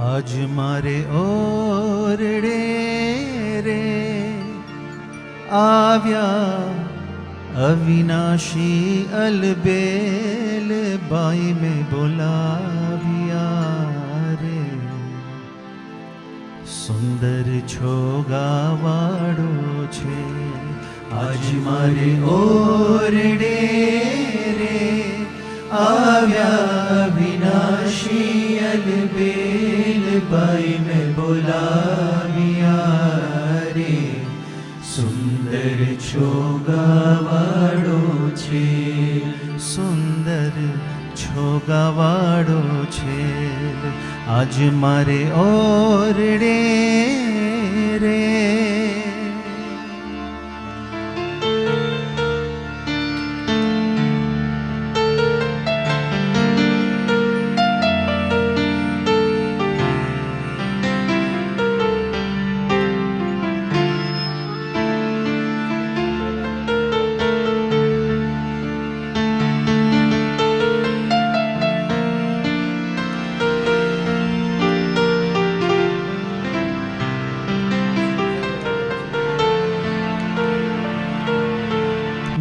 आज मारे ओरडे रे आव्या अविनाशी अलबेल बाई में बोलाविया रे सुंदर छोगावाड़ो छे आज मारे ओरडे रे आव्या अविनाशी अलबेल बाई में बोलाविया रे सुंदर छोगावाड़ो छे सुंदर छोगावाड़ो छे आज मारे ओरडे रे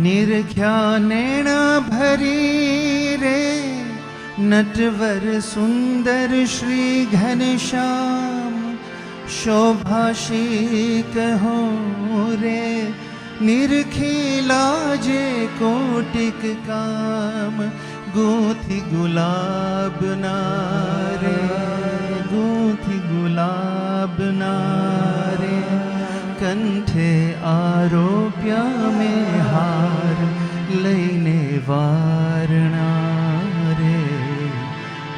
निरख्या नैना भरी रे नटवर सुंदर श्री घनश्याम शोभाशी कहो रे निरखीला जे कोटिक काम गूंथी गुलाब नारे गूंथी गुलाब नारे कंठे आरोप्या में हार लईने वारणा रे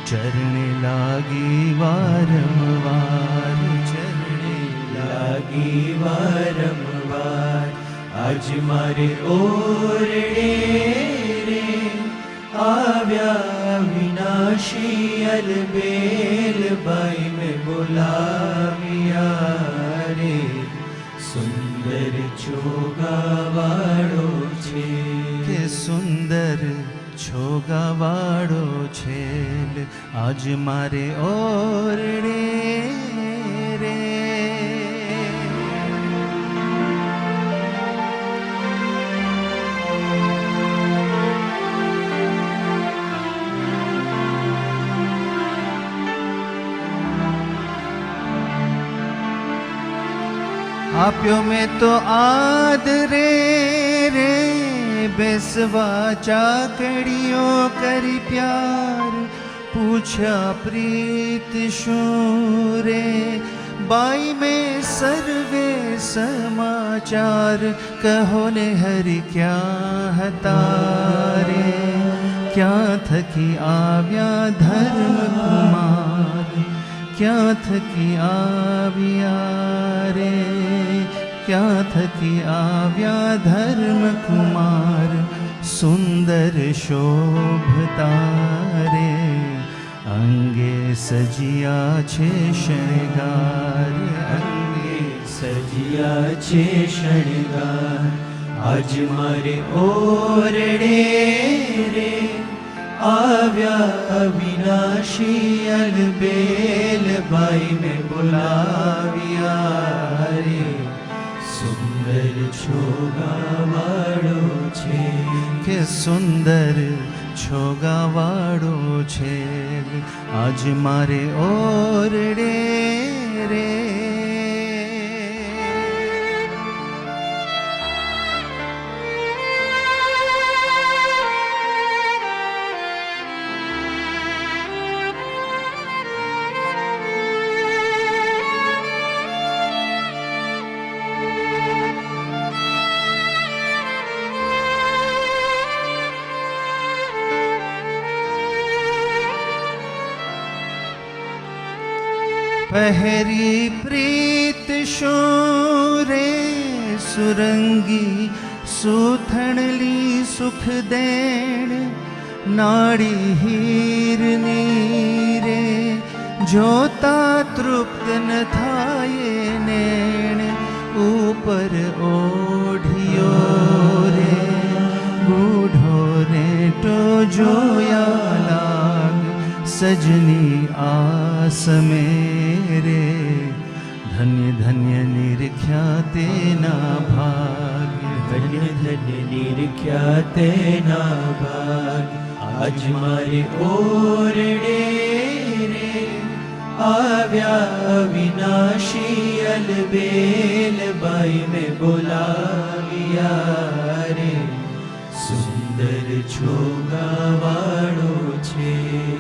चरणे लागी वारंवार चरणे लागी वारंवार आज मारे ओरडे रे आव्या विनाशी अलबेल बाई में बोलाविया रे सुंदर छोगावाड़ो छे के सुंदर छोगावाड़ो छेल आज मारे ओरडे रे आप्यो में तो आदरे रे बेसवा चाकड़ियों करी प्यार पूछा प्रीत शूरे बाई में सर्वे समाचार कहो ने हरि क्या हतारे क्या थकी आव्या धर्म कुमार क्या थकी आव्या रे क्या थकी आव्या धर्म कुमार सुंदर शोभतारे अंगे सजिया छे शृंगार अंगे सजिया छे शृंगार आज मारे ओरडे रे आव्या अविनाशी अलबेल बाई में बोलाविया रे सुंदर छोगावाड़ो छे के सुंदर छोगावाड़ो छे आज मारे ओरडे रे पहरी प्रीत शूरे सुरंगी सूथणली सुख देण नाड़ी हीर नीरे जोता तृप्त न थाये नेण ऊपर ओढ़ियो रे बूढ़ो रे तो जोया लाग सजनी आस मेरे धन्य धन्य निरख्या तेना भाग्य ધન્ય ધન્ય નિરખ્યા તેના ભાગ આજ મારે ઓરડે રે આવ્યા અવિનાશી અલબેલ બાઈ મેં બોલાવ્યા રે સુંદર છોગાવાળો છે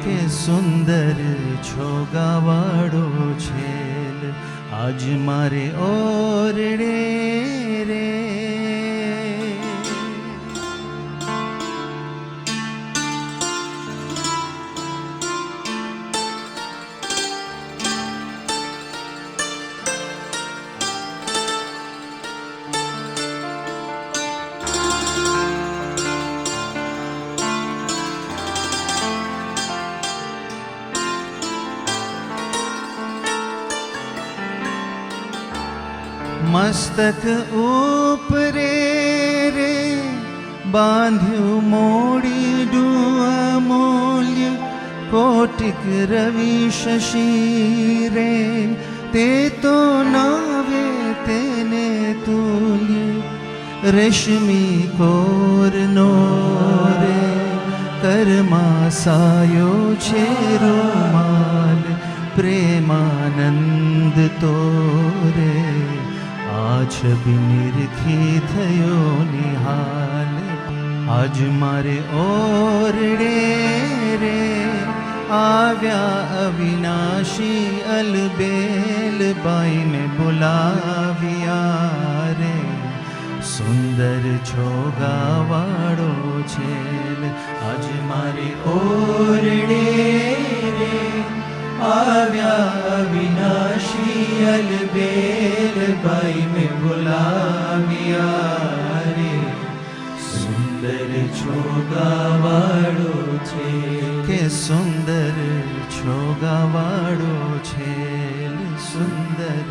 કે સુંદર છોગાવાળો છેલ આજ મારે ઓરડે રે મસ્તક ઉપરે રે બાંધ્યું મોડીડું અમૂલ્ય કોટિક રવિ શશી રે તે તો નાવે તેને તુલ્ય રેશમી કોરનો રે કરમાં સાયો છે રૂમાલ પ્રેમાનંદ તો રે આ છબી નિરખી થયો નિહાલ આજ મારે ઓરડે રે આવ્યા અવિનાશી અલબેલ બાઈ મેં બોલાવ્યા રે સુંદર છોગાવાળો છેલ આજ મારે ઓરડે રે આવ્યા અવિનાશી અલબેલ બાઈ મેં બોલાવ્યા રે સુંદર છોગાવાળો છે કે સુંદર છોગાવાળો છેલ સુંદર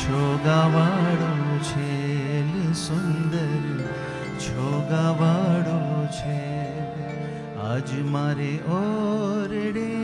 છોગાવાળો છેલ સુંદર છોગાવાળો છેલ આજ મારે ઓરડે